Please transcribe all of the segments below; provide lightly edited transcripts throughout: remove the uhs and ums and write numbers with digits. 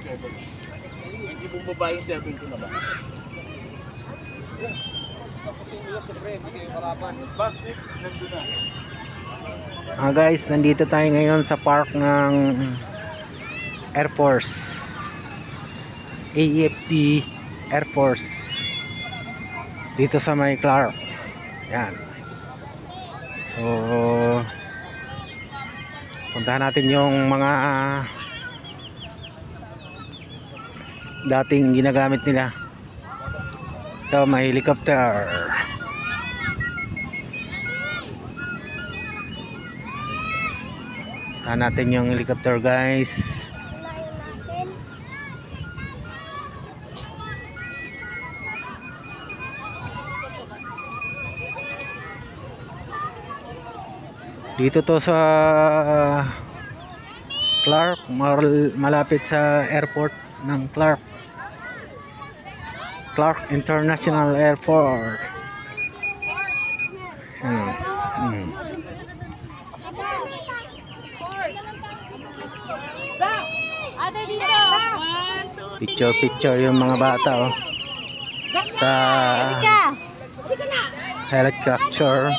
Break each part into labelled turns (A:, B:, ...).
A: Hindi bumaba yung 7 ko na ba?
B: Guys, nandito tayo ngayon sa park ng Air Force, AFP Air Force, dito sa may Clark. Yan. So puntahan natin yung mga dating ginagamit nila. Ito, may helicopter. Puntahan natin yung helicopter, guys. Dito to sa Clark, malapit sa airport ng Clark International Airport. Picture yung mga bata sa helicopter.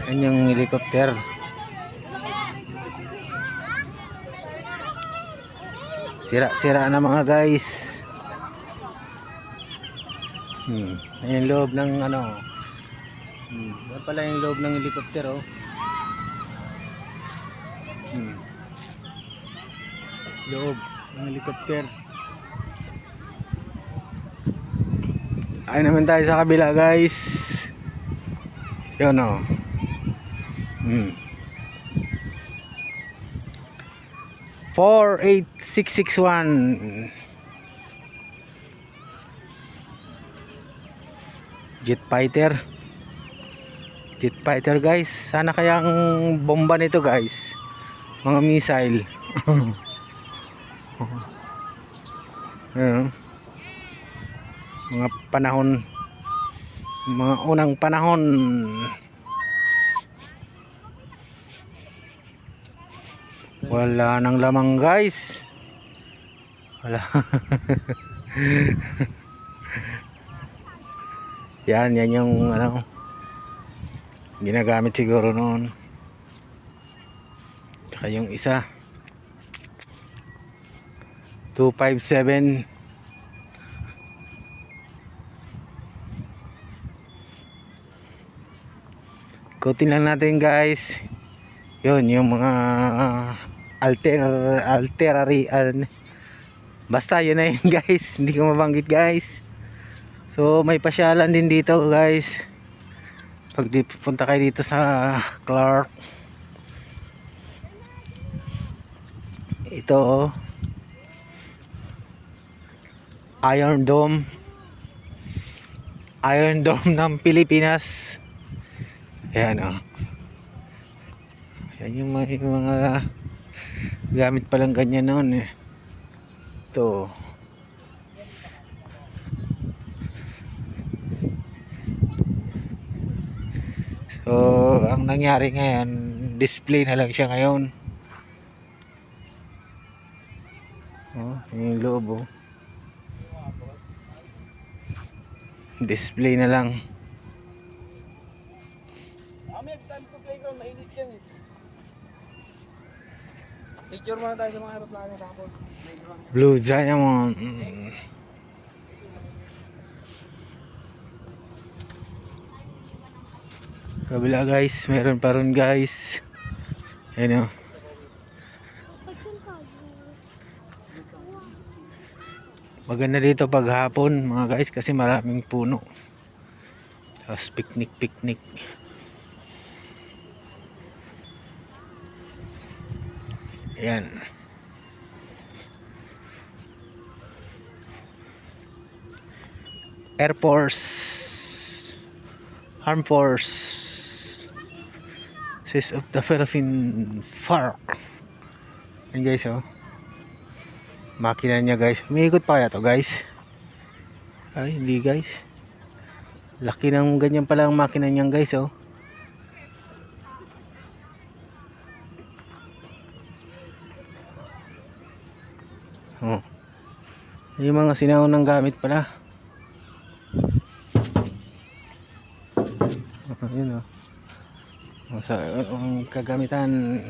B: Yan yung helicopter. Sira na mga guys. Yung loob ng ano. Yan pala yung loob ng helicopter, loob ng helicopter. Ay naman tayo sa kabila, guys. Yun, 48661 jet fighter, guys. Sana kayang bomba nito, guys, mga missile. Mga panahon, mga unang panahon. Wala nang lamang, guys. Wala. yan yung ano, ginagamit siguro noon. Tsaka yung isa 257. Ikutin lang natin, guys. Yun yung mga basta yun na yun, guys. Hindi ko mabanggit, guys. So may pasyalan din dito, guys, pag punta kayo dito sa Clark. Ito, Iron Dome ng Pilipinas. Ayan, yan yung mga gamit palang ganyan noon, ito. So ang nangyari ngayon, display na lang siya ngayon. Yung loob, display na lang.
A: Time ko playground, mainit yan Picture muna tayo sa mga aeroplano tapos playground.
B: Blue Diamond. Kabila, guys, meron pa ron, guys. Ayan, maganda dito pag hapon, mga guys, kasi maraming puno. Tapos picnic. Ayan. Air Force, Armed Force, of the Philippine FARC. Ayan, guys, makina niya, guys. Umiikot pa kaya to, guys? Ay, hindi, guys. Laki ng ganyan pala ang makina niyan, guys, Oh. Yung mga sinaunang gamit pala. Yun oh. Sa ang kagamitan.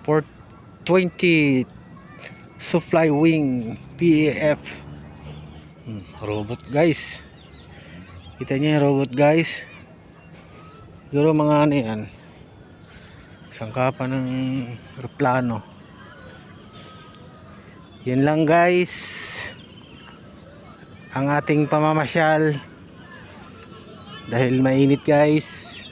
B: Port 20 Supply Wing PAF. Robot guys. Kita niyo yung robot guys. Siguro mga ano yan, sangkapan ng aeroplano. Yun lang guys ang ating pamamasyal dahil mainit guys.